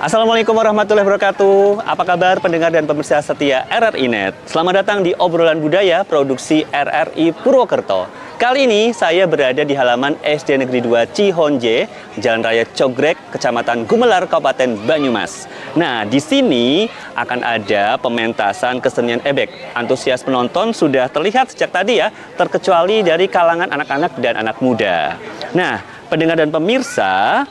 Assalamualaikum warahmatullahi wabarakatuh. Apa kabar pendengar dan pemirsa setia RRI Net? Selamat datang di Obrolan Budaya produksi RRI Purwokerto. Kali ini saya berada di halaman SD Negeri 2 Cihonje, Jalan Raya Cogrek, Kecamatan Gumelar, Kabupaten Banyumas. Nah, di sini akan ada pementasan kesenian ebek. Antusias penonton sudah terlihat sejak tadi ya, terkecuali dari kalangan anak-anak dan anak muda. Nah, pendengar dan pemirsa,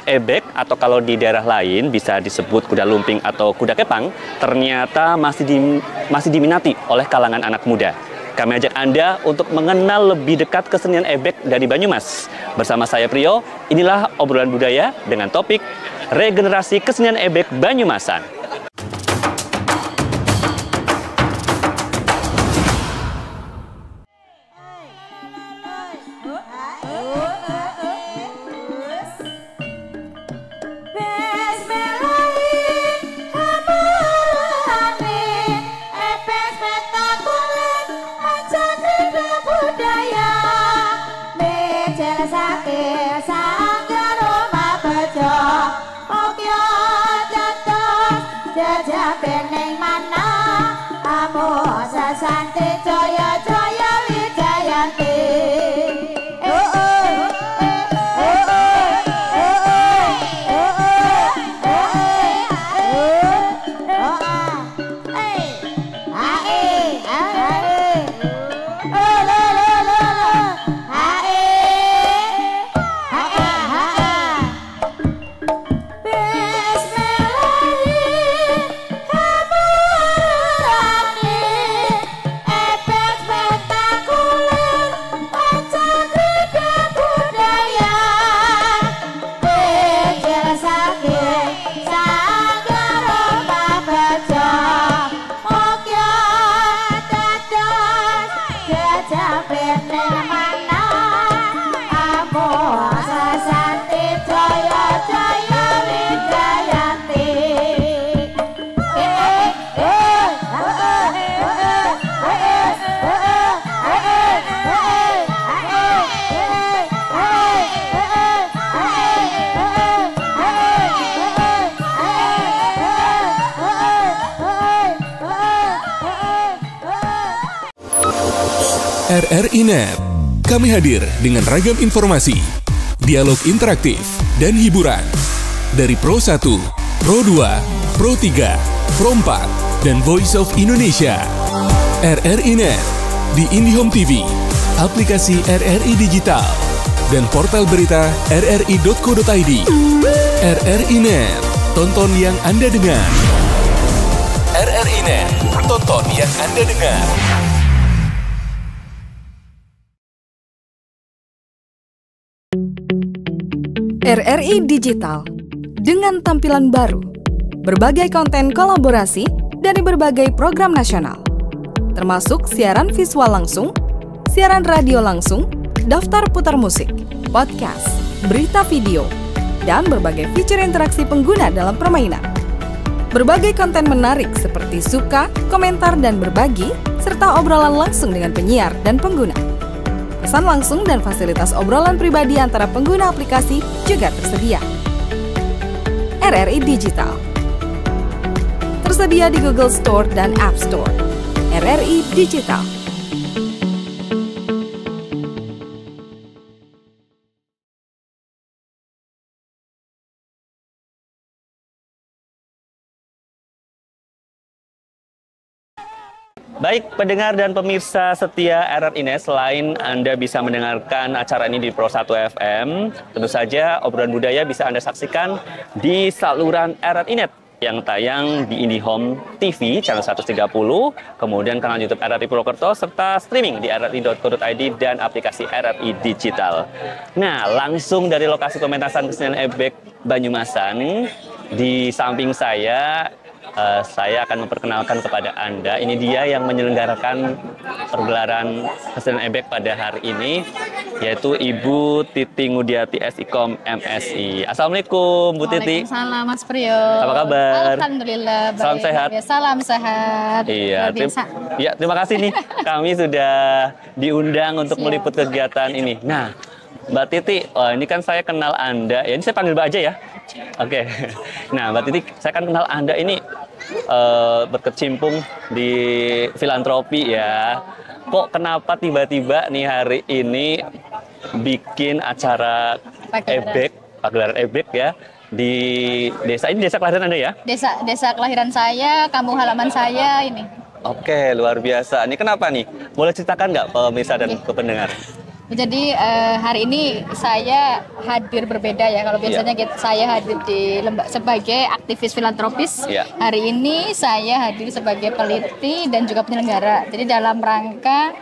ebek atau kalau di daerah lain bisa disebut kuda lumping atau kuda kepang, ternyata masih diminati oleh kalangan anak muda. Kami ajak Anda untuk mengenal lebih dekat kesenian ebek dari Banyumas. Bersama saya Priyo, inilah obrolan budaya dengan topik regenerasi kesenian ebek Banyumasan. RRI Net, kami hadir dengan ragam informasi, dialog interaktif, dan hiburan. Dari Pro 1, Pro 2, Pro 3, Pro 4, dan Voice of Indonesia. RRI Net, di IndiHome TV, aplikasi RRI Digital, dan portal berita rri.co.id. RRI Net, tonton yang Anda dengar. RRI Net, tonton yang Anda dengar. RRI Digital, dengan tampilan baru, berbagai konten kolaborasi dari berbagai program nasional, termasuk siaran visual langsung, siaran radio langsung, daftar putar musik, podcast, berita video, dan berbagai fitur interaksi pengguna dalam permainan. Berbagai konten menarik seperti suka, komentar, dan berbagi, serta obrolan langsung dengan penyiar dan pengguna. Pesan langsung dan fasilitas obrolan pribadi antara pengguna aplikasi juga tersedia. RRI Digital tersedia di Google Store dan App Store. RRI Digital. Baik pendengar dan pemirsa setia RRI Net, selain Anda bisa mendengarkan acara ini di Pro 1 FM, tentu saja obrolan budaya bisa Anda saksikan di saluran RRI Net yang tayang di IndiHome TV channel 130, kemudian kanal YouTube RRI Purwokerto, serta streaming di rri.co.id dan aplikasi RRI Digital. Nah, langsung dari lokasi pementasan kesenian ebek Banyumasan, di samping saya akan memperkenalkan kepada Anda. Ini dia yang menyelenggarakan pergelaran kesenian ebek pada hari ini, yaitu Ibu Titi Ngudiati SIKOM MSI. Assalamualaikum Bu Titi. Waalaikumsalam Mas Priyo. Apa kabar? Alhamdulillah baik. Salam sehat. Ya, salam sehat. Iya, terima kasih nih. Kami sudah diundang untuk meliput kegiatan ini. Nah, Mbak Titi, oh, ini kan saya kenal Anda. Ya, ini saya panggil Mbak aja ya. Oke. Nah, Mbak Titi, saya kan kenal Anda ini berkecimpung di filantropi ya. Kok kenapa tiba-tiba nih hari ini bikin acara pagelaran ebek ya di desa ini, desa kelahiran Anda ya? Desa kelahiran saya, kampung halaman saya ini. Oke, luar biasa. Ini kenapa nih? Boleh ceritakan nggak pemirsa dan pendengar? Jadi hari ini saya hadir berbeda ya. Kalau biasanya saya hadir di sebagai aktivis filantropis. Hari ini saya hadir sebagai peneliti dan juga penyelenggara. Jadi dalam rangka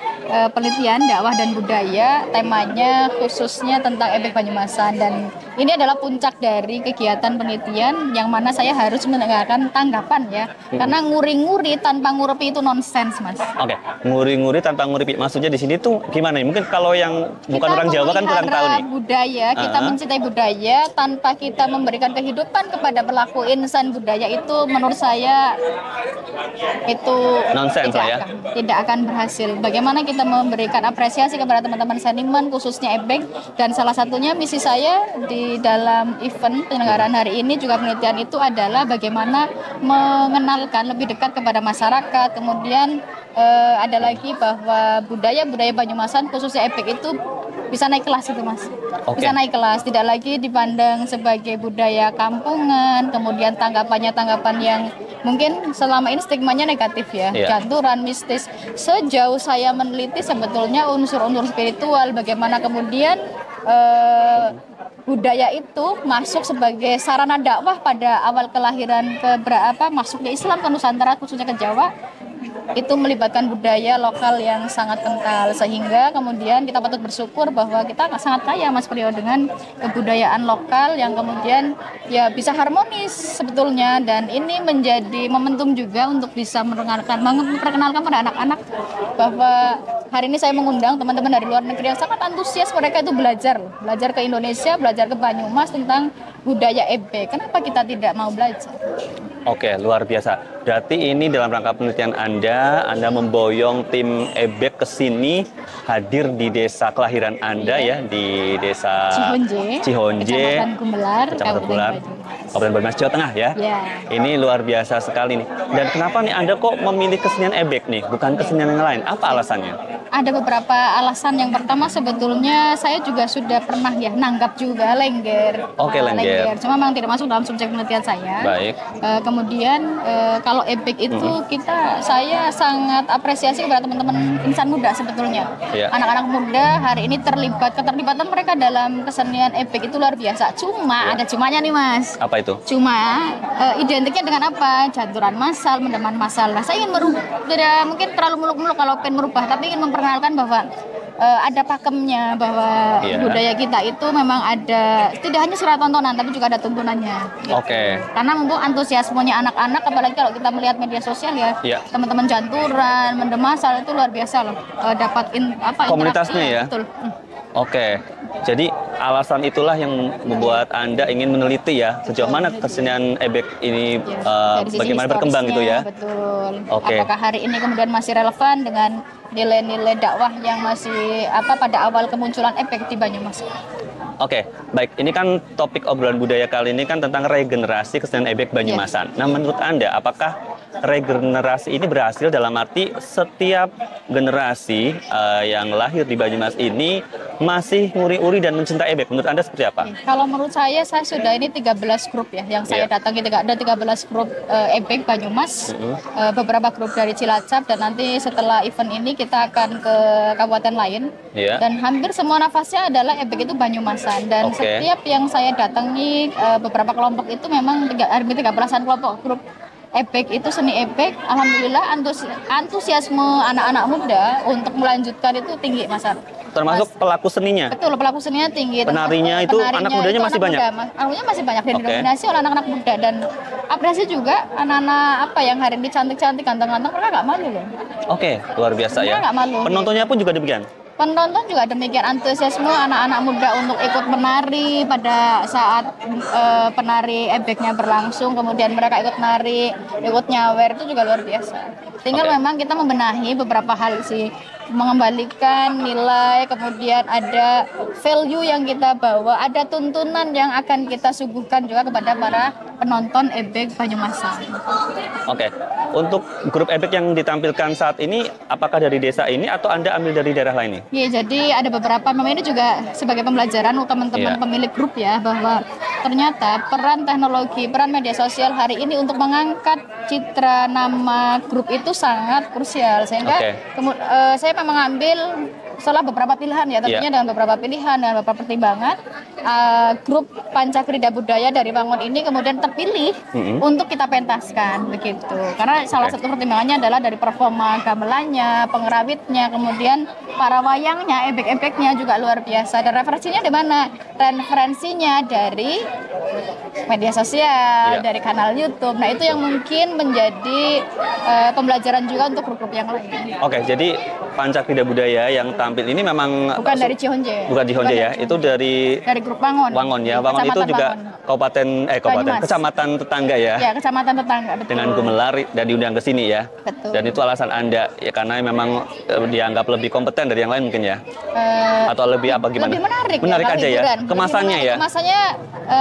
penelitian dakwah dan budaya, temanya khususnya tentang ebek Banyumasan, dan ini adalah puncak dari kegiatan penelitian yang mana saya harus mendengarkan tanggapan ya. Karena nguri-nguri tanpa ngurepi itu nonsens, Mas. Oke, nguri-nguri tanpa ngurepi. Maksudnya di sini tuh gimana nih? Mungkin kalau yang bukan orang Jawa kan kurang tahu nih. Budaya, kita mencintai budaya tanpa kita memberikan kehidupan kepada pelaku insan budaya itu menurut saya itu nonsens ya. Tidak akan berhasil. Bagaimana kita memberikan apresiasi kepada teman-teman seniman khususnya ebek, dan salah satunya misi saya di dalam event penyelenggaraan hari ini juga penelitian itu adalah bagaimana mengenalkan lebih dekat kepada masyarakat. Kemudian ada lagi bahwa budaya-budaya Banyumasan khususnya ebek itu bisa naik kelas itu, Mas. Bisa naik kelas, tidak lagi dipandang sebagai budaya kampungan, kemudian tanggapan yang mungkin selama ini stigmanya negatif ya, janturan, mistis. Sejauh saya meneliti sebetulnya unsur-unsur spiritual, bagaimana kemudian budaya itu masuk sebagai sarana dakwah pada awal kelahiran masuknya Islam ke Nusantara khususnya ke Jawa. Itu melibatkan budaya lokal yang sangat kental, sehingga kemudian kita patut bersyukur bahwa kita sangat kaya, Mas Priyo, dengan kebudayaan lokal yang kemudian ya bisa harmonis sebetulnya, dan ini menjadi momentum juga untuk bisa memperkenalkan pada anak-anak bahwa hari ini saya mengundang teman-teman dari luar negeri yang sangat antusias. Mereka itu belajar ke Indonesia, belajar ke Banyumas tentang budaya ebek. Kenapa kita tidak mau belajar? Oke, luar biasa. Berarti ini dalam rangka penelitian Anda memboyong tim ebek ke sini, hadir di desa kelahiran Anda ya, di desa Cihonje, Kecamatan Gumbelar, Kabupaten Banyumas, Jawa Tengah ya. Ini luar biasa sekali nih. Dan kenapa nih Anda kok memilih kesenian ebek nih, bukan kesenian yang lain? Apa alasannya? Ada beberapa alasan. Yang pertama sebetulnya saya juga sudah pernah ya nanggap juga lengger. Lengger. Cuma memang tidak masuk dalam subjek penelitian saya. Baik. Kemudian kalau ebek itu saya sangat apresiasi kepada teman-teman insan muda sebetulnya. Anak-anak muda hari ini keterlibatan mereka dalam kesenian ebek itu luar biasa. Cuma ada cumanya nih, Mas. Apa itu? Cuma identiknya dengan apa? Janturan massal, mendeman massal. Nah, saya ingin tidak mungkin terlalu muluk-muluk kalau pengen merubah, tapi ingin memperkenalkan bahwa ada pakemnya, bahwa budaya kita itu memang ada tidak hanya sekedar tontonan tapi juga ada tuntunannya. Gitu. Karena mumpung antusiasmenya anak-anak, apalagi kalau kita melihat media sosial ya, teman-teman janturan, mendemasal itu luar biasa loh. Dapat komunitasnya ya. Betul. Jadi alasan itulah yang membuat Anda ingin meneliti ya sejauh mana kesenian ebek ini bagaimana berkembang gitu ya. Betul. Apakah hari ini kemudian masih relevan dengan nilai-nilai dakwah yang masih pada awal kemunculan ebek di Banyumas. Baik. Ini kan topik obrolan budaya kali ini kan tentang regenerasi kesenian ebek Banyumasan. Nah, menurut Anda, apakah regenerasi ini berhasil dalam arti setiap generasi yang lahir di Banyumas ini masih nguri-uri dan mencintai ebek? Menurut Anda seperti apa? Kalau menurut saya sudah ini 13 grup ya yang saya datangi. Ada 13 grup ebek Banyumas, beberapa grup dari Cilacap, dan nanti setelah event ini kita akan ke kabupaten lain. Dan hampir semua nafasnya adalah ebek itu Banyumasan. Dan setiap yang saya datangi beberapa kelompok itu memang 13-an kelompok grup ebek itu, seni ebek. Alhamdulillah antusiasme anak-anak muda untuk melanjutkan itu tinggi, Mas. Termasuk pelaku seninya? Betul, pelaku seninya tinggi. Penarinya itu anak mudanya masih banyak? Anak masih banyak dan didominasi oleh anak-anak muda. Dan apresiasi juga anak-anak yang hari ini cantik-cantik, ganteng-ganteng, mereka nggak malu loh. Luar biasa ya. Penontonnya pun juga demikian? Penonton juga demikian, antusiasme anak-anak muda untuk ikut menari pada saat penari ebeknya berlangsung, kemudian mereka ikut nari, ikut nyawer, itu juga luar biasa. Tinggal memang kita membenahi beberapa hal sih. mengembalikan nilai, kemudian ada value yang kita bawa, ada tuntunan yang akan kita suguhkan juga kepada para penonton ebek Banyumasan. Oke, untuk grup ebek yang ditampilkan saat ini, apakah dari desa ini atau Anda ambil dari daerah lain nih? Iya, jadi ada beberapa, memang ini juga sebagai pembelajaran untuk teman-teman pemilik grup ya, bahwa ternyata peran teknologi, peran media sosial hari ini untuk mengangkat citra nama grup itu sangat krusial, sehingga saya mengambil setelah beberapa pilihan ya, tentunya dengan beberapa pilihan dan beberapa pertimbangan, grup Pancakrida Budaya dari Wangon ini kemudian terpilih untuk kita pentaskan begitu. Karena salah satu pertimbangannya adalah dari performa gamelannya, pengerawitnya, kemudian para wayangnya, ebek-ebeknya juga luar biasa. Dan referensinya di mana? Referensinya dari media sosial, dari kanal YouTube. Nah, itu yang mungkin menjadi pembelajaran juga untuk grup-grup yang lain. Oke, jadi Pancakrida Budaya yang tampil ini memang bukan dari Cihonje. Bukan Cihonje ya, itu dari grup Wangon. Wangon ya. Wangon itu juga kecamatan tetangga ya. Ya, kecamatan tetangga, betul. Dengan Gumelar dan diundang ke sini ya. Betul. Dan itu alasan Anda ya, karena memang dianggap lebih kompeten dari yang lain mungkin ya. Atau lebih apa gimana? Lebih menarik. Menarik aja ya. Kemasannya ya. Kemasannya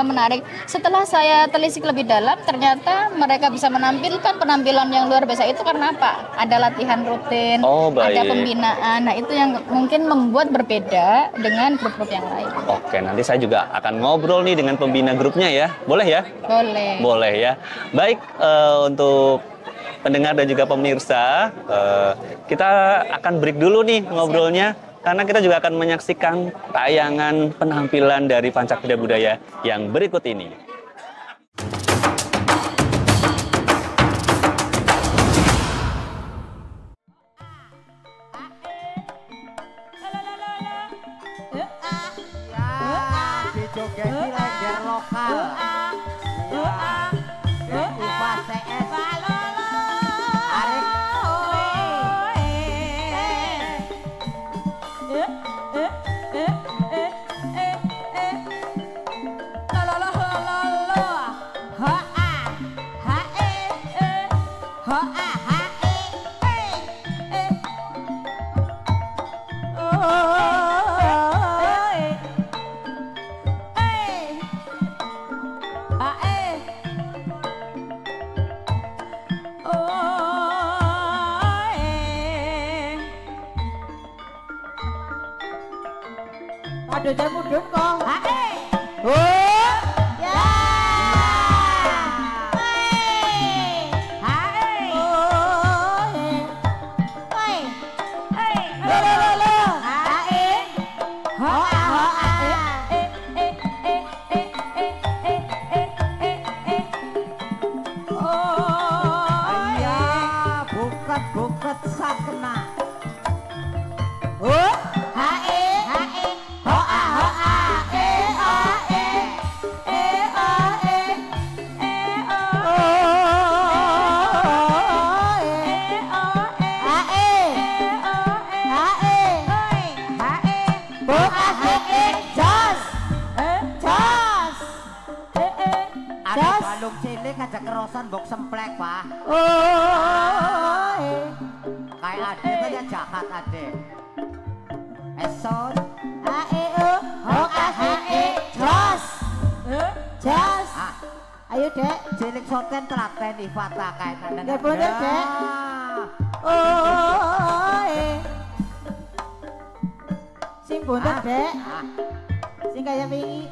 menarik. Setelah saya telisik lebih dalam, ternyata mereka bisa menampilkan penampilan yang luar biasa itu karena apa? Ada latihan rutin, ada pembinaan. Nah, itu yang mungkin membuat berbeda dengan grup-grup yang lain. Oke, nanti saya juga akan ngobrol nih dengan pembina grupnya ya. Boleh ya? Boleh. Boleh ya. Baik, untuk pendengar dan juga pemirsa, kita akan break dulu nih ngobrolnya. Karena kita juga akan menyaksikan tayangan penampilan dari Pancakrida Budaya yang berikut ini. Aduh, jangan mudun kok. Buket sakna. Balung cilik aja kerosan bok semplek, Pak. Kayak ade aja jahat ade. Eson. Jos. Jos. Ayo, Dek. Cilik soten telaten Ifata kayak nana. Ya bener, Dek. Sing bener, Dek. Sing kaya wingi.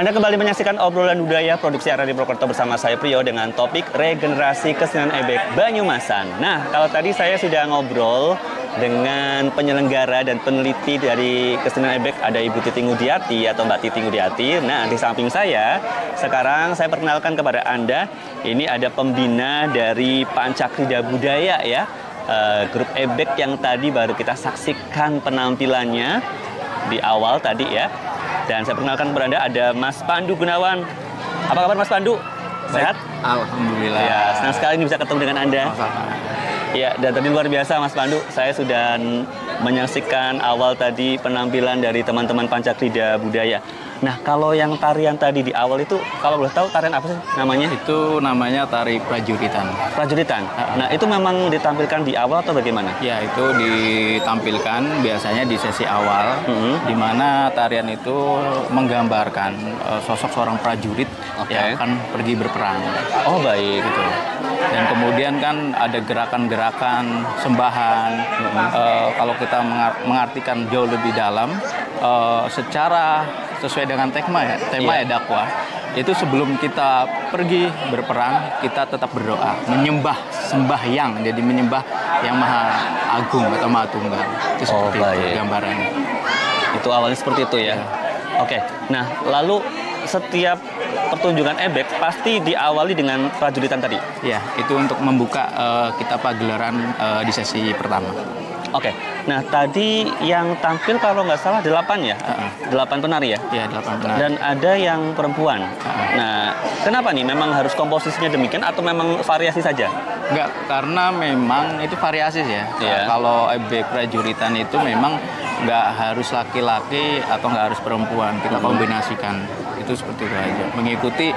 Anda kembali menyaksikan obrolan budaya produksi RRI Purwokerto bersama saya Priyo dengan topik regenerasi kesenian ebek Banyumasan. Nah, kalau tadi saya sudah ngobrol dengan penyelenggara dan peneliti dari kesenian ebek, ada Ibu Titi Ngudiati atau Mbak Titi Ngudiati. Nah, di samping saya, sekarang saya perkenalkan kepada Anda, ini ada pembina dari Pancakrida Budaya ya, grup ebek yang tadi baru kita saksikan penampilannya. di awal tadi ya. Dan saya perkenalkan kepada Anda ada Mas Pandu Gunawan. Apa kabar Mas Pandu? Sehat? Alhamdulillah. Ya, senang sekali ini bisa ketemu dengan Anda. Ya, dan tadi luar biasa Mas Pandu. Saya sudah menyaksikan awal tadi penampilan dari teman-teman Pancakrida Budaya. Nah, kalau yang tarian tadi di awal itu, kalau boleh tahu tarian apa sih namanya? Itu namanya tari prajuritan. Prajuritan. Nah, itu memang ditampilkan di awal atau bagaimana? Ya, itu ditampilkan biasanya di sesi awal, di mana tarian itu menggambarkan sosok seorang prajurit yang akan pergi berperang. Oh, baik. Gitu. Dan kemudian kan ada gerakan-gerakan sembahan. Kalau kita mengartikan jauh lebih dalam, secara sesuai dengan tema ya dakwah, itu sebelum kita pergi berperang kita tetap berdoa, menyembah, sembahyang, jadi menyembah yang maha agung atau maha tunggal. Itu seperti itu gambarannya. Itu awalnya seperti itu ya. Oke. Nah, lalu setiap pertunjukan ebek pasti diawali dengan prajuritan tadi. Ya, itu untuk membuka kita pagelaran di sesi pertama. Oke, nah tadi yang tampil kalau nggak salah 8 ya? 8 penari ya? Iya, 8 penari. Dan ada yang perempuan. Nah, kenapa nih? Memang harus komposisinya demikian atau memang variasi saja? Enggak, karena memang itu variasi ya. Kalau ebek prajuritan itu memang nggak harus laki-laki atau nggak harus perempuan. Kita kombinasikan. Itu seperti itu aja. Mengikuti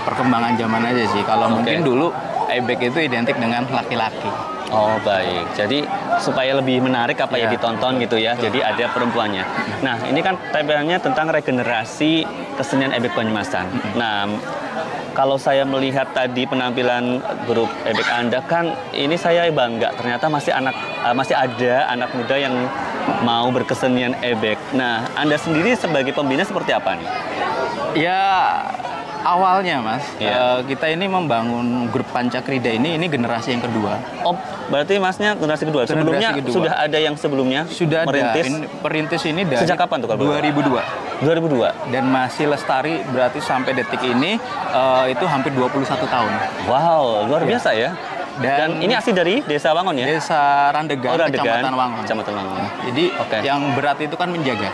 perkembangan zaman aja sih. Kalau mungkin dulu ebek itu identik dengan laki-laki. Oh, baik. Jadi supaya lebih menarik apa ya ditonton gitu ya. Jadi ada perempuannya. Nah, ini kan temanya tentang regenerasi kesenian ebek Banyumasan. Nah, kalau saya melihat tadi penampilan grup ebek Anda kan ini saya bangga. Ternyata masih ada anak muda yang mau berkesenian ebek. Nah, Anda sendiri sebagai pembina seperti apa nih? Ya, awalnya Mas, kita ini membangun grup Pancakrida ini generasi yang kedua. Oh, berarti Masnya generasi kedua. Sebelumnya sudah ada yang sebelumnya sudah merintis? Perintis ini dari sejak kapan tuh kalau 2002. 2002. Dan masih lestari berarti sampai detik ini itu hampir 21 tahun. Wow, luar biasa ya. Dan ini asli dari Desa Wangon ya? Desa Randegan, Kecamatan Wangon. Kecamatan Wangon. Jadi yang berat itu kan menjaga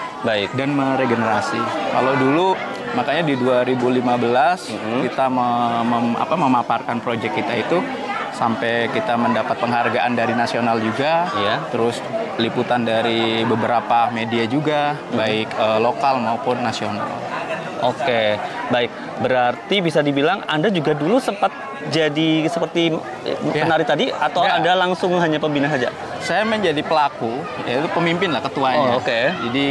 dan meregenerasi. Kalau dulu makanya di 2015 kita memaparkan proyek kita itu sampai kita mendapat penghargaan dari nasional juga, terus liputan dari beberapa media juga, baik lokal maupun nasional. Oke, baik. Berarti bisa dibilang Anda juga dulu sempat jadi seperti penari tadi atau Anda langsung hanya pembina saja? Saya menjadi pelaku, yaitu pemimpin lah, ketuanya. Oh, oke. Jadi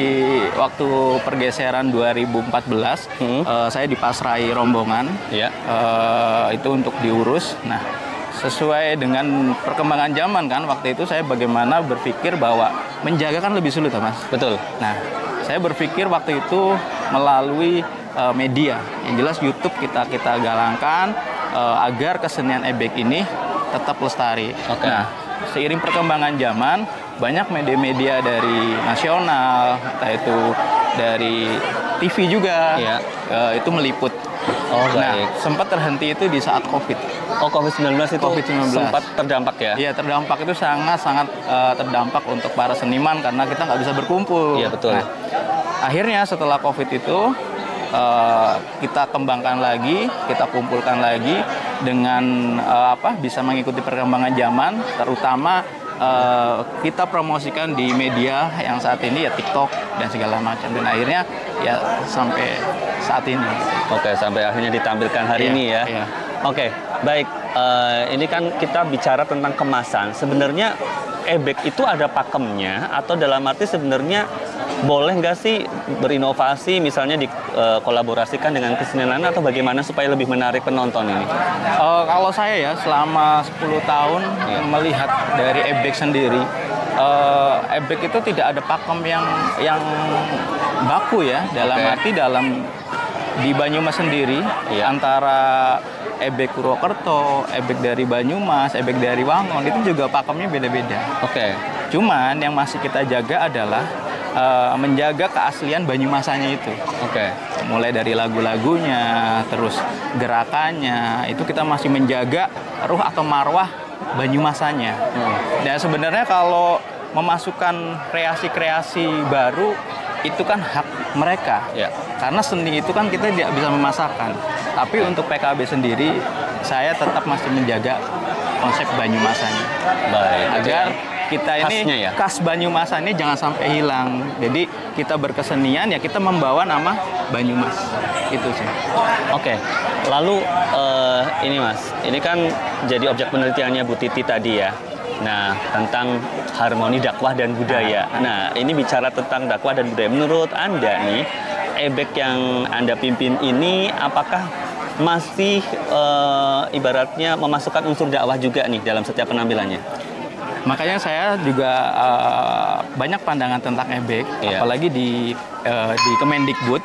waktu pergeseran 2014, saya dipasrai rombongan, itu untuk diurus. Nah, sesuai dengan perkembangan zaman kan, waktu itu saya bagaimana berpikir bahwa menjaga kan lebih sulit, Mas. Betul. Nah, saya berpikir waktu itu melalui media, yang jelas YouTube kita galangkan agar kesenian ebek ini tetap lestari. Nah, seiring perkembangan zaman, banyak media-media dari nasional, entah itu dari TV juga, itu meliput. Nah, sempat terhenti itu di saat COVID. Oh, COVID-19 itu sempat terdampak ya? Iya, terdampak itu sangat-sangat terdampak untuk para seniman karena kita nggak bisa berkumpul. Iya, betul. Nah, akhirnya setelah COVID itu kita kembangkan lagi, kita kumpulkan lagi dengan bisa mengikuti perkembangan zaman, terutama kita promosikan di media yang saat ini ya TikTok dan segala macam, dan akhirnya ya sampai saat ini. Oke, sampai akhirnya ditampilkan hari ini ya. Oke, baik. Ini kan kita bicara tentang kemasan. Sebenarnya ebek itu ada pakemnya atau dalam arti sebenarnya boleh nggak sih berinovasi misalnya dikolaborasikan dengan kesenian lain atau bagaimana supaya lebih menarik penonton ini? Kalau saya ya selama 10 tahun melihat dari ebek sendiri, ebek itu tidak ada pakem yang baku ya, dalam arti di Banyumas sendiri antara ebek Purwokerto, ebek dari Banyumas, ebek dari Wangon itu juga pakemnya beda-beda. Cuman yang masih kita jaga adalah menjaga keaslian Banyumasannya itu. Mulai dari lagu-lagunya, terus gerakannya, itu kita masih menjaga ruh atau marwah Banyumasannya. Dan sebenarnya kalau memasukkan kreasi-kreasi baru itu kan hak mereka. Ya. Karena seni itu kan kita tidak bisa memasarkan. Tapi untuk PKB sendiri, saya tetap masih menjaga konsep Banyumasanya. Baik. Agar kita ini khasnya ya? khas Banyumasan ini jangan sampai hilang. Jadi kita berkesenian ya kita membawa nama Banyumas. Itu sih. Oke. Lalu ini Mas, ini kan jadi objek penelitiannya Bu Titi tadi ya. Nah, tentang harmoni dakwah dan budaya. Nah, ini bicara tentang dakwah dan budaya. Menurut Anda nih, ebek yang Anda pimpin ini apakah masih ibaratnya memasukkan unsur dakwah juga nih dalam setiap penampilannya? Makanya saya juga banyak pandangan tentang ebek, apalagi di Kemendikbud.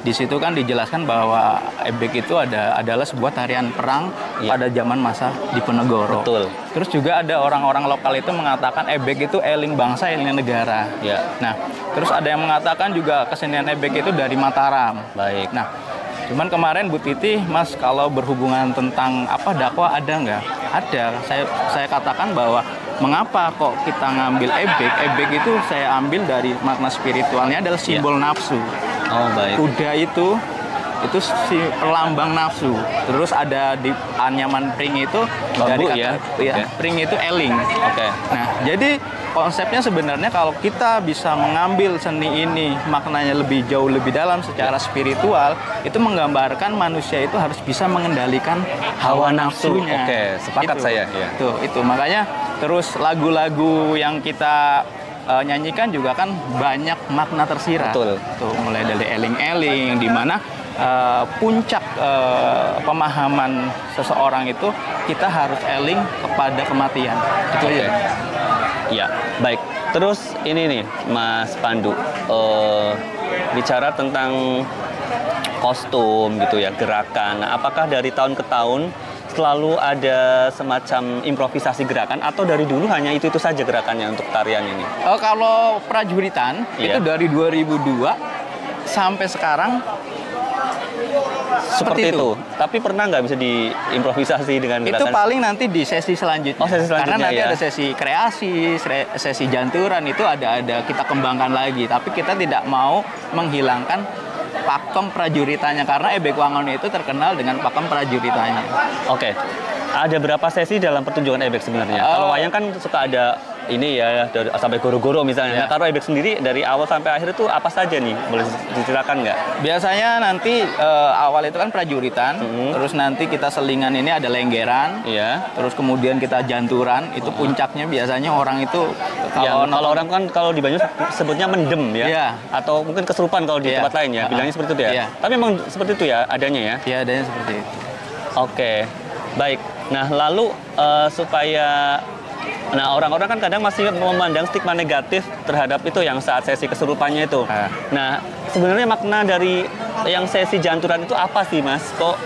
Di situ kan dijelaskan bahwa ebek itu adalah sebuah tarian perang pada zaman masa Diponegoro. Betul. Terus juga ada orang-orang lokal itu mengatakan ebek itu eling bangsa, eling negara. Ya. Nah, terus ada yang mengatakan juga kesenian ebek itu dari Mataram. Baik. Nah, cuman kemarin Bu Titi, Mas, kalau berhubungan tentang dakwah ada nggak? Ada. Saya katakan bahwa mengapa kok kita ngambil ebek? Ebek itu saya ambil dari makna spiritualnya adalah simbol nafsu. Oh, baik. Kuda itu si pelambang nafsu. Terus ada di anyaman pring itu Bambu, dari kata ya? pring itu eling. Oke. Nah, jadi konsepnya sebenarnya kalau kita bisa mengambil seni ini maknanya lebih jauh lebih dalam secara spiritual, itu menggambarkan manusia itu harus bisa mengendalikan hawa nafsunya. Oke, sepakat saya. Ya. Itu makanya terus lagu-lagu yang kita nyanyikan juga kan banyak makna tersirat. Betul. Tuh, mulai dari eling-eling di mana puncak pemahaman seseorang itu kita harus eling kepada kematian. Itu aja. Ya, baik. Terus ini nih, Mas Pandu, bicara tentang kostum gitu ya, gerakan. Nah, apakah dari tahun ke tahun selalu ada semacam improvisasi gerakan atau dari dulu hanya itu saja gerakannya untuk tarian ini? Kalau prajuritan itu dari 2002 sampai sekarang seperti itu. Tapi pernah nggak bisa diimprovisasi dengan gerakan? Itu paling nanti di sesi selanjutnya. Oh, sesi selanjutnya. Karena nanti ya? ada sesi kreasi, sesi janturan itu ada kita kembangkan lagi. Tapi kita tidak mau menghilangkan pakem prajuritannya karena ebek Wangon itu terkenal dengan pakem prajuritannya. Oke. Ada berapa sesi dalam pertunjukan ebek sebenarnya? Kalau wayang kan suka ada ini ya sampai goro-goro misalnya. Nah, kalau ebek sendiri dari awal sampai akhir itu apa saja nih? Boleh diceritakan nggak? Biasanya nanti awal itu kan prajuritan, terus nanti kita selingan ini ada lenggeran, terus kemudian kita janturan. Itu puncaknya biasanya orang itu kalau orang kan kalau di Banyumas sebutnya mendem ya, atau mungkin kesurupan kalau di tempat lain ya, bilangnya seperti itu ya. Tapi memang seperti itu ya adanya ya? Iya, adanya seperti itu. Oke, baik. Nah, lalu supaya orang-orang kan kadang masih memandang stigma negatif terhadap itu yang saat sesi kesurupannya itu. Nah, sebenarnya makna dari yang sesi janturan itu apa sih, Mas? Kok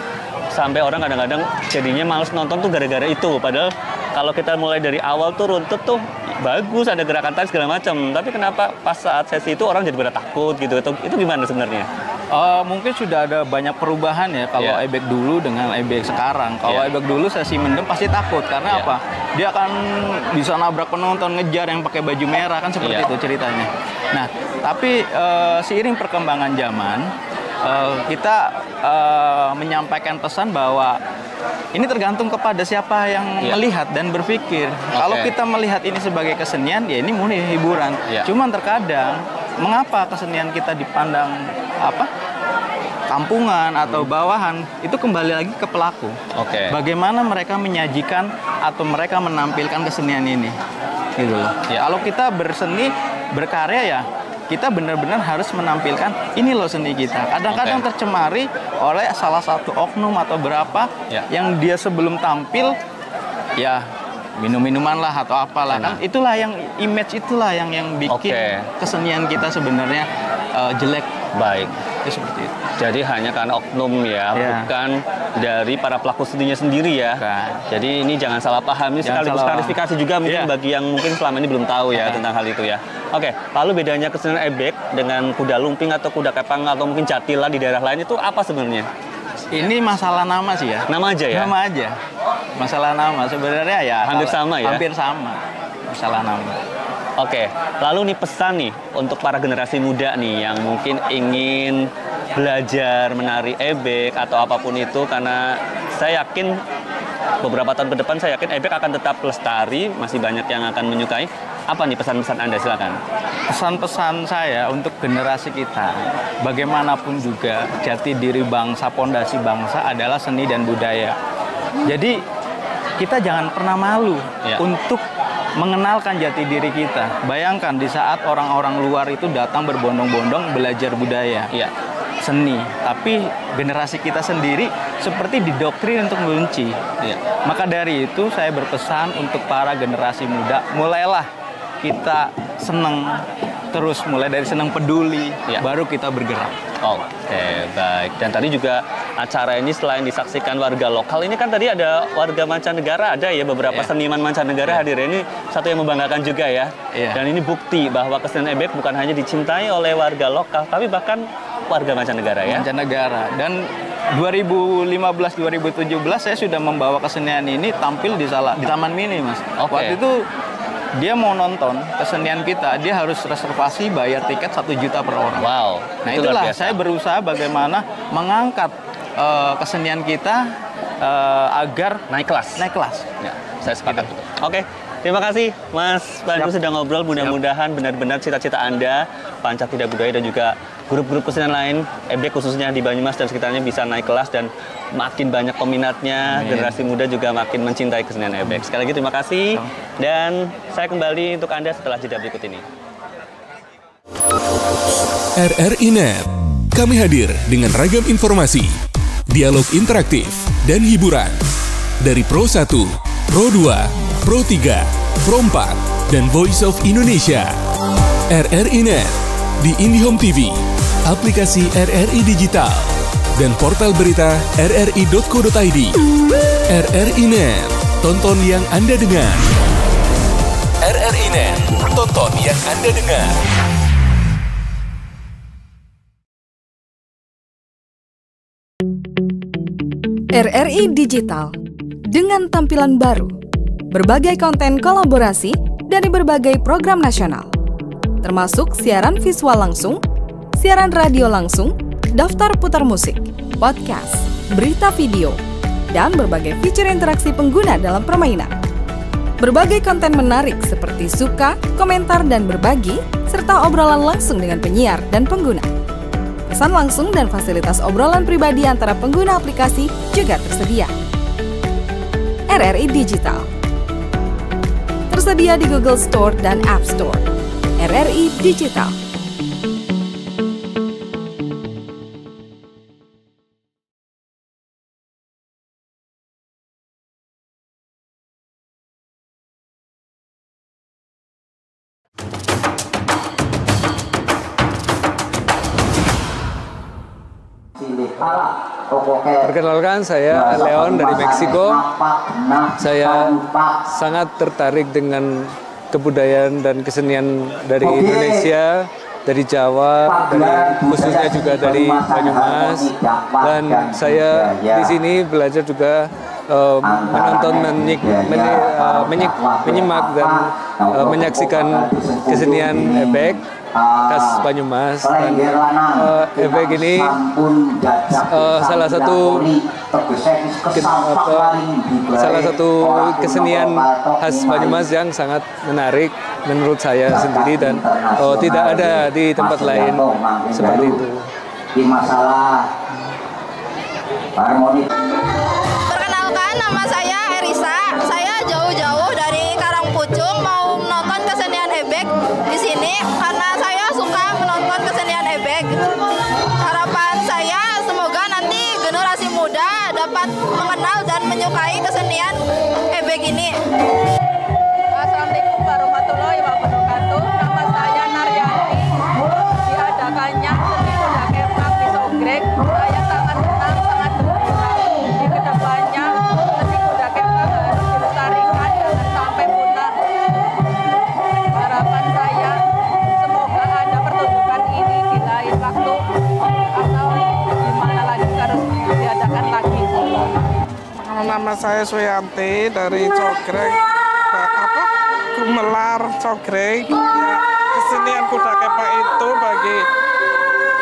sampai orang kadang-kadang jadinya males nonton tuh gara-gara itu? Padahal kalau kita mulai dari awal tuh runtut tuh bagus, ada gerakan tari segala macam. Tapi kenapa pas saat sesi itu orang jadi pada takut gitu? Itu gimana sebenarnya? Mungkin sudah ada banyak perubahan ya kalau ebek dulu dengan ebek sekarang. Kalau ebek dulu sesi mendem pasti takut karena apa? Dia akan bisa nabrak penonton, ngejar yang pakai baju merah kan seperti itu ceritanya. Nah, tapi seiring perkembangan zaman kita menyampaikan pesan bahwa ini tergantung kepada siapa yang melihat dan berpikir. Kalau kita melihat ini sebagai kesenian, ya ini murni hiburan. Cuman terkadang mengapa kesenian kita dipandang kampungan atau bawahan, itu kembali lagi ke pelaku. Bagaimana mereka menyajikan atau mereka menampilkan kesenian ini, gitu loh. Kalau kita berseni, berkarya ya, kita benar-benar harus menampilkan ini loh seni kita. Kadang-kadang tercemari oleh salah satu oknum atau berapa yang dia sebelum tampil ya minum-minuman lah atau apalah kan itulah yang image itulah yang bikin kesenian kita sebenarnya jelek. Baik. Itu seperti itu. Jadi hanya karena oknum ya, bukan dari para pelaku seninya sendiri ya. Jadi ini jangan salah paham, ini sekaligus klarifikasi juga mungkin bagi yang mungkin selama ini belum tahu ya tentang hal itu ya. Oke, lalu bedanya kesenian ebek dengan kuda lumping atau kuda kepang atau mungkin jatila di daerah lain itu apa sebenarnya? Ini masalah nama sih ya. Nama aja ya? Nama aja. Masalah nama sebenarnya ya hampir sama ya? Hampir sama. Masalah nama. Oke, lalu nih pesan nih untuk para generasi muda nih yang mungkin ingin belajar menari ebek atau apapun itu, karena saya yakin beberapa tahun ke depan saya yakin ebek akan tetap lestari, masih banyak yang akan menyukai. Apa nih pesan-pesan Anda? Silakan. Pesan-pesan saya untuk generasi kita, bagaimanapun juga jati diri bangsa, pondasi bangsa adalah seni dan budaya. Jadi kita jangan pernah malu untuk mengenalkan jati diri kita. Bayangkan di saat orang-orang luar itu datang berbondong-bondong belajar budaya, seni, tapi generasi kita sendiri seperti didoktrin untuk membenci. Maka dari itu saya berpesan untuk para generasi muda, mulailah kita senang terus, mulai dari senang peduli, baru kita bergerak. Oke, baik. Dan tadi juga acara ini selain disaksikan warga lokal, ini kan tadi ada warga mancanegara, ada ya beberapa seniman mancanegara hadir. Ini satu yang membanggakan juga ya. Dan ini bukti bahwa kesenian ebek bukan hanya dicintai oleh warga lokal, tapi bahkan warga mancanegara ya. Mancanegara. Dan 2015-2017 saya sudah membawa kesenian ini tampil di Taman Mini, Mas. Waktu itu dia mau nonton kesenian kita, dia harus reservasi, bayar tiket 1 juta per orang. Wow. Nah itulah saya berusaha bagaimana mengangkat kesenian kita agar naik kelas. Ya, saya sepakat. Oke. Terima kasih Mas Pandu sudah ngobrol. Mudah-mudahan benar-benar cita-cita Anda, Pancasila Budaya dan juga grup-grup kesenian lain, ebek khususnya di Banyumas dan sekitarnya bisa naik kelas dan makin banyak peminatnya. Generasi muda juga makin mencintai kesenian ebek. Sekali lagi terima kasih dan saya kembali untuk Anda setelah jeda berikut ini. RRI Net. Kami hadir dengan ragam informasi, dialog interaktif, dan hiburan. Dari Pro 1, Pro 2, Pro 3, Pro 4, dan Voice of Indonesia. RRI Net di IndiHome TV, aplikasi RRI Digital, dan portal berita rri.co.id. RRI Net, tonton yang Anda dengar. RRI Net, tonton yang Anda dengar. RRI Digital dengan tampilan baru, berbagai konten kolaborasi dari berbagai program nasional, termasuk siaran visual langsung, siaran radio langsung, daftar putar musik, podcast, berita video, dan berbagai fitur interaksi pengguna dalam permainan. Berbagai konten menarik seperti suka, komentar, dan berbagi, serta obrolan langsung dengan penyiar dan pengguna. Pesan langsung dan fasilitas obrolan pribadi antara pengguna aplikasi juga tersedia. RRI Digital tersedia di Google Store dan App Store. RRI Digital. Perkenalkan, saya Leon dari Meksiko. Saya sangat tertarik dengan kebudayaan dan kesenian dari Indonesia, dari Jawa, khususnya juga dari Banyumas. Dan saya di sini belajar juga menonton, menyimak dan menyaksikan kesenian ebek khas Banyumas. Dan ebek ini salah satu kesenian khas Banyumas yang sangat menarik menurut saya sendiri, dan tidak ada di tempat lain seperti itu. Perkenalkan, nama saya Erisa. Saya jauh-jauh dari Karangpucung mau menonton kesenian ebek di sini karena saya suka menonton kesenian ebek. Harapan saya semoga nanti generasi muda dapat mengenal dan menyukai kesenian ebek ini. Assalamualaikum warahmatullahi wabarakatuh. Nama saya Naryani. Diadakannya seni kuda kepang di Sogrek, saya sangat senang, sangat gembira. Di kedepannya seni kuda kepang harus dilestarikan, jangan sampai punah. Harapan saya semoga ada pertunjukan ini di lain waktu atau di mana lagi harus diadakan lagi. Nama saya Suyanti dari Sogrek, gumelar, cogrek. Ya, kesenian kuda kepang itu bagi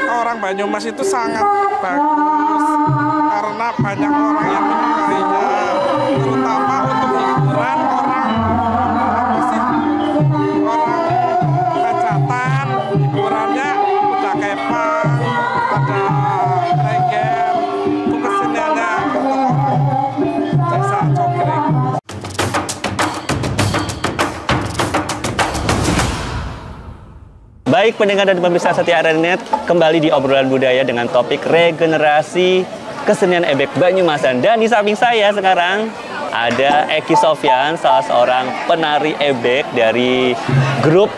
orang Banyumas itu sangat bagus karena banyak orang yang menyukainya, terutama untuk hiburan orang hajatan, hiburannya kuda kepang, ada regen, itu keseniannya desa cogrek. Baik pendengar dan pemirsa setia RRI.net, kembali di obrolan budaya dengan topik regenerasi kesenian ebek Banyumasan. Dan di samping saya sekarang ada Eki Sofyan, salah seorang penari ebek dari grup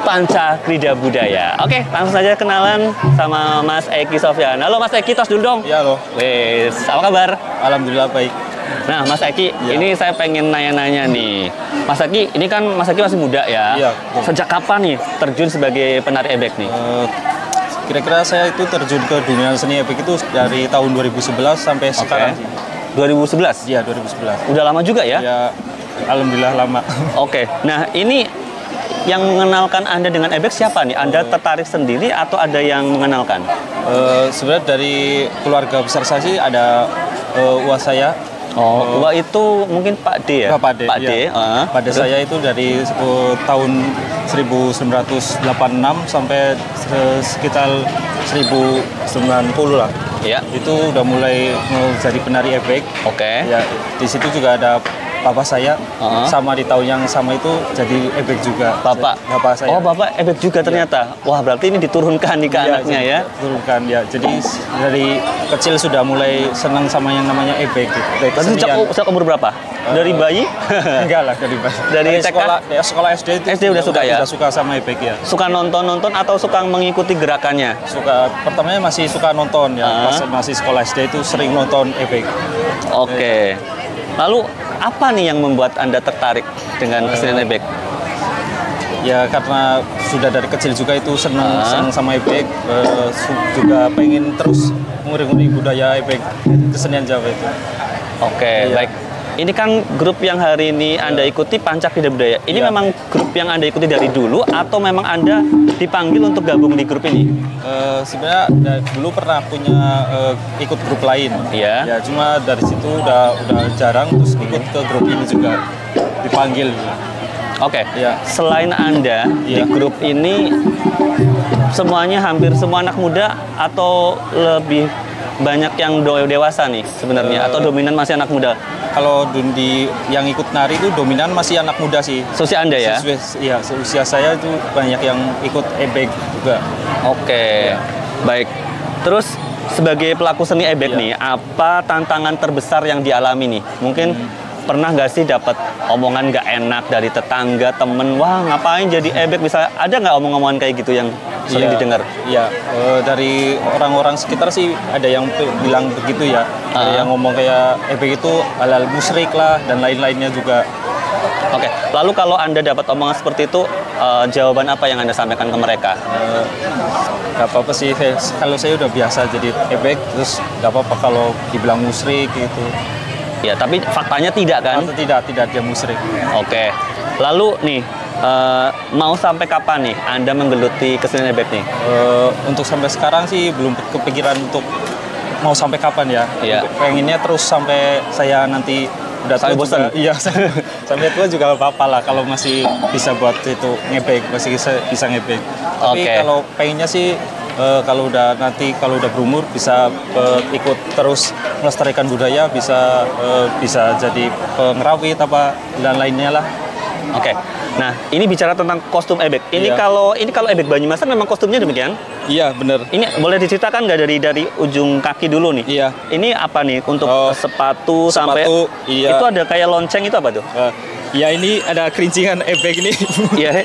Panca Krida Budaya. Oke, langsung saja kenalan sama Mas Eki Sofyan. Halo Mas Eki, tos dulu dong. Ya halo. Wes, apa kabar? Alhamdulillah baik. Nah, Mas Eki, Ya. ini saya pengen nanya-nanya nih. Mas Eki, ini kan Mas Eki masih muda ya. Iya. Sejak kapan nih terjun sebagai penari ebek nih? Kira-kira saya itu terjun ke dunia seni ebek itu dari tahun 2011 sampai sekarang sih. 2011? Iya, 2011. Udah lama juga ya? Ya, alhamdulillah lama. Oke, nah ini yang mengenalkan Anda dengan ebek siapa nih? Anda tertarik sendiri atau ada yang mengenalkan? Sebenarnya dari keluarga besar saya sih ada uas saya. Wah itu mungkin Pak D ya? Pak D. Pak D. Ya. Pada saya itu dari tahun 1986 sampai sekitar 1090 lah. Ya. Itu udah mulai jadi penari ebek. Oke. Ya, di situ juga ada Bapak saya, sama di tahun yang sama itu jadi ebek juga. Bapak saya. Oh, Bapak ebek juga ternyata. Wah, berarti ini diturunkan nih ke anaknya ya? Diturunkan ya. Jadi dari kecil sudah mulai senang sama yang namanya ebek. Gitu. Tadi sejak umur berapa? Dari bayi? Enggak lah, dari bayi. Dari TK? Sekolah SD itu. SD udah suka ya? Udah suka sama ebek ya. Suka nonton-nonton atau suka mengikuti gerakannya? Suka. Pertamanya masih suka nonton ya. Pas masih sekolah SD itu sering nonton ebek. Oke. Lalu apa nih yang membuat Anda tertarik dengan kesenian ebek? Ya karena sudah dari kecil juga itu senang sama ebek, juga pengen terus ngurik-ngurik budaya ebek kesenian Jawa itu. Oke, baik. Ini kan grup yang hari ini Anda ikuti Panca Krida Budaya. Ini memang grup yang Anda ikuti dari dulu atau memang Anda dipanggil untuk gabung di grup ini? Sebenarnya dulu pernah punya ikut grup lain. Iya. Ya cuma dari situ udah jarang terus ikut ke grup ini juga dipanggil. Oke. Ya. Selain Anda di grup ini semuanya hampir semua anak muda atau lebih banyak yang dewasa nih sebenarnya atau dominan masih anak muda? Kalau di yang ikut nari itu dominan masih anak muda sih. Seusia Anda ya? Iya, seusia saya itu banyak yang ikut ebek juga. Oke, baik. Terus sebagai pelaku seni ebek nih, apa tantangan terbesar yang dialami nih? Mungkin pernah nggak sih dapat omongan nggak enak dari tetangga, temen, wah ngapain jadi ebek, bisa ada nggak omong-omongan kayak gitu yang sering didengar? Iya, dari orang-orang sekitar sih ada yang bilang begitu ya. Ada yang ngomong kayak ebek itu halal musyrik lah dan lain-lainnya juga. Oke, lalu kalau Anda dapat omongan seperti itu, jawaban apa yang Anda sampaikan ke mereka? Gak apa-apa sih, kalau saya udah biasa jadi ebek, terus gak apa-apa kalau dibilang musyrik gitu. Ya, tapi faktanya tidak kan? Tidak dia musyrik. Oke, lalu nih, mau sampai kapan nih Anda menggeluti kesenian ebek nih? Untuk sampai sekarang sih belum kepikiran untuk mau sampai kapan ya. Iya. Pengennya terus sampai saya nanti udah tua juga. Iya, sampai tua juga apa-apa lah kalau masih bisa buat itu ngebek, masih bisa ngebek. Tapi kalau pengennya sih kalau udah berumur bisa ikut terus melestarikan budaya, bisa jadi pengerawit apa dan lainnya lah. Oke. Nah, ini bicara tentang kostum ebek. Ini kalau ebek Banyumasan memang kostumnya demikian? Iya, benar. Ini boleh diceritakan nggak dari ujung kaki dulu nih? Iya. Ini apa nih untuk sepatu sampai iya. Itu ada kayak lonceng itu apa tuh? Ya ini ada kerincingan ebek ini. Iya.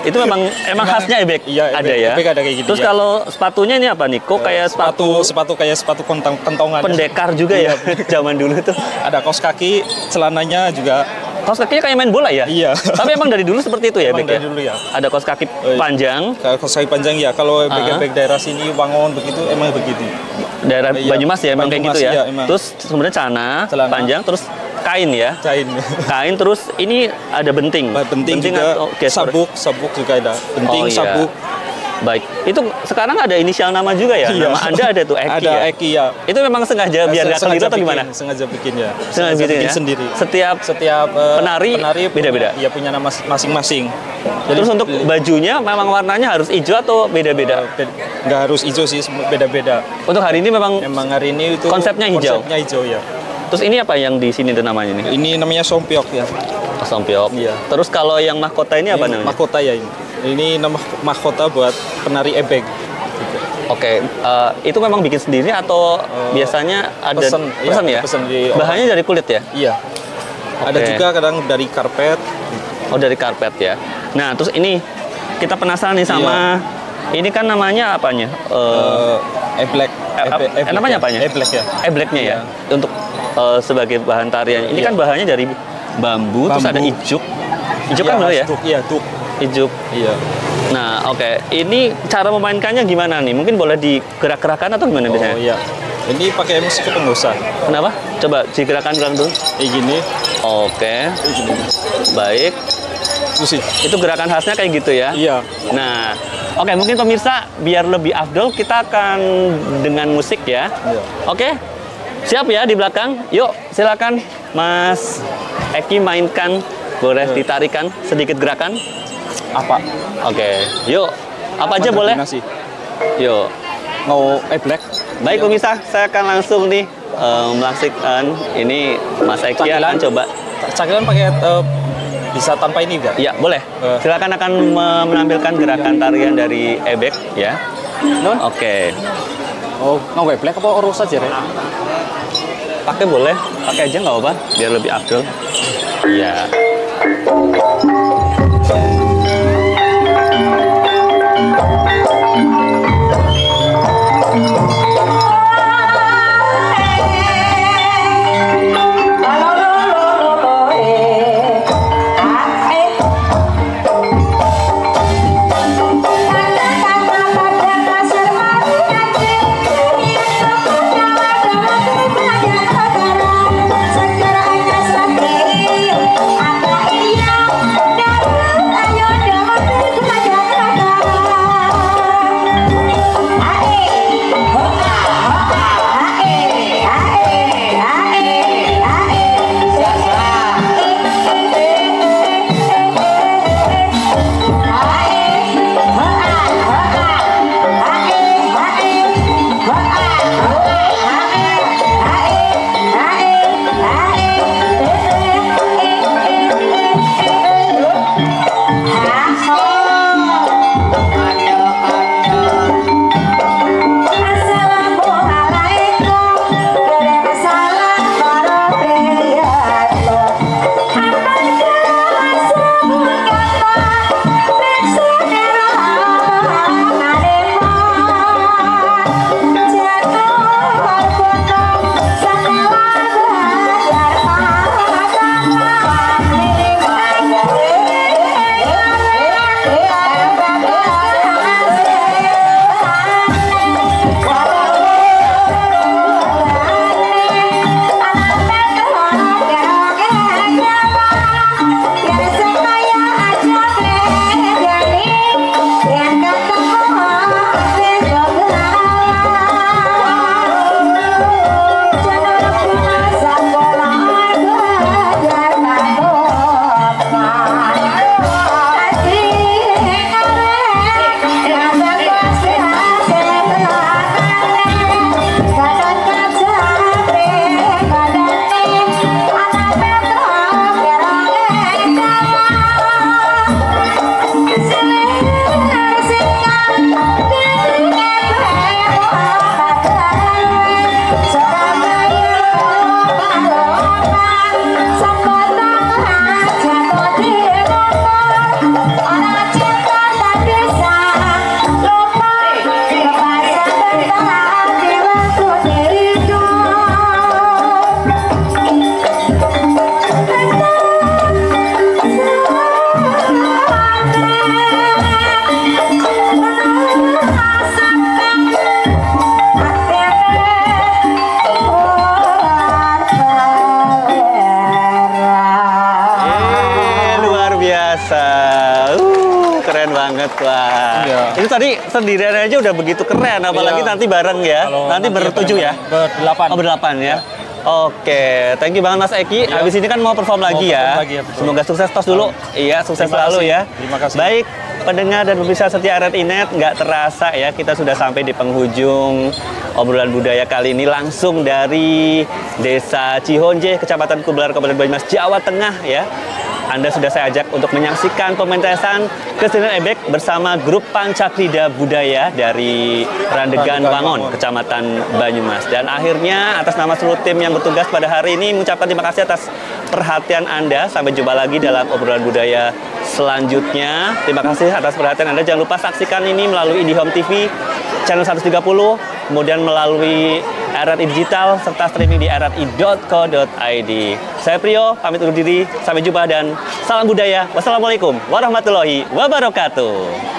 Itu memang khasnya ebek. Iya, ada ya. Ebek ada kayak gitu. Terus kalau sepatunya ini apa nih? Kok kayak sepatu kentongan. Pendekar juga ya zaman dulu tuh. Ada kaos kaki, celananya juga. Kaos kakinya kayak main bola ya? Iya. Tapi emang dari dulu seperti itu ya, Emang Bek dari ya? dulu ya. Ada kaos kaki panjang. Kaos kaki panjang ya. Kalau ebek-ebek daerah sini, Wangon begitu, emang begitu. Daerah Banyumas ya, emang kayak gitu ya? Iya, emang. Terus sebenarnya celana panjang, terus kain ya? Kain. Kain, terus ini ada benting. Benting juga, sabuk juga ada. Benting, sabuk. Baik, itu sekarang ada inisial nama juga ya? Iya. Nama Anda ada tuh, Eki ada ya? Eki ya. Itu memang sengaja biar nggak keliru atau gimana? Sengaja bikin ya. Sengaja bikin ya? Sendiri. Setiap penari beda-beda? Iya, punya nama masing-masing. Terus untuk bajunya memang warnanya harus hijau atau beda-beda? Nggak harus hijau sih, beda-beda. Untuk hari ini memang hari ini itu konsepnya hijau? Konsepnya hijau ya. Terus ini apa yang di sini tuh namanya nih? Ini namanya sompiok ya. Sompiok. Iya. Terus kalau yang mahkota ini apa namanya? Mahkota ya ini. Ini nama mahkota buat penari ebek. Oke, itu memang bikin sendiri atau biasanya ada pesen ya? Pesen bahannya dari kulit ya? Iya. Ada juga kadang dari karpet. Oh, dari karpet ya. Nah, terus ini kita penasaran nih sama ini kan namanya apanya? Eblek. Namanya apanya? Eblek ya. Ebleknya ya. Untuk sebagai bahan tarian. Ini kan bahannya dari bambu, terus ada ijuk. Ijuk kan dulu ya? Iya, duk. Ijuk. Iya. Nah, oke. Ini cara memainkannya gimana nih? Mungkin boleh digerak-gerakan atau gimana biasanya? Oh iya. Ini pakai musik apa nggak usah? Kenapa? Coba digerakkan dulu. Gini. Oke. Baik. Musik. Itu gerakan khasnya kayak gitu ya? Iya. Nah, oke, mungkin pemirsa biar lebih afdol kita akan dengan musik ya. Iya. Oke. Siap ya di belakang? Yuk, silakan Mas Eki mainkan. Boleh ditarikan sedikit gerakan? Apa? Oke, yuk. Apa aja boleh? Yuk. Mau eblek? Baik pemirsa, saya akan langsung nih melaksanakan ini Mas Eki akan coba. Cakilan pakai bisa tanpa ini enggak? Ya, boleh. Silakan akan menampilkan gerakan tarian dari ebek ya. Oke. Oh, mau eblek apa urus saja ya? Pakai boleh, pakai aja nggak apa-apa, biar lebih afdol. Iya. Segera aja sendiri banget, wah. Iya. Itu tadi sendirian aja udah begitu keren, apalagi Iya. nanti bareng ya. Kalau Nanti bertujuh ya? Berdelapan. Oh, berdelapan ya. Oke, thank you banget Mas Eki. Iya. Habis ini kan mau perform lagi ya. perform lagi ya, betul. Semoga sukses tos dulu. Iya, sukses Terima selalu kasih. ya. Terima kasih. Baik, pendengar dan pemirsa setia RRI.net, nggak terasa ya kita sudah sampai di penghujung obrolan budaya kali ini langsung dari Desa Cihonje, Kecamatan Kubelar, Kabupaten Banyumas, Jawa Tengah ya. Anda sudah saya ajak untuk menyaksikan pementasan kesenian ebek bersama grup Pancakrida Budaya dari Randegan Wangon, Kecamatan Banyumas. Dan akhirnya atas nama seluruh tim yang bertugas pada hari ini mengucapkan terima kasih atas perhatian Anda. Sampai jumpa lagi dalam obrolan budaya selanjutnya. Terima kasih atas perhatian Anda. Jangan lupa saksikan ini melalui IndiHome TV channel 130, kemudian melalui RRI Digital, serta streaming di rri.co.id. Saya Prio, pamit undur diri. Sampai jumpa dan salam budaya. Wassalamualaikum warahmatullahi wabarakatuh.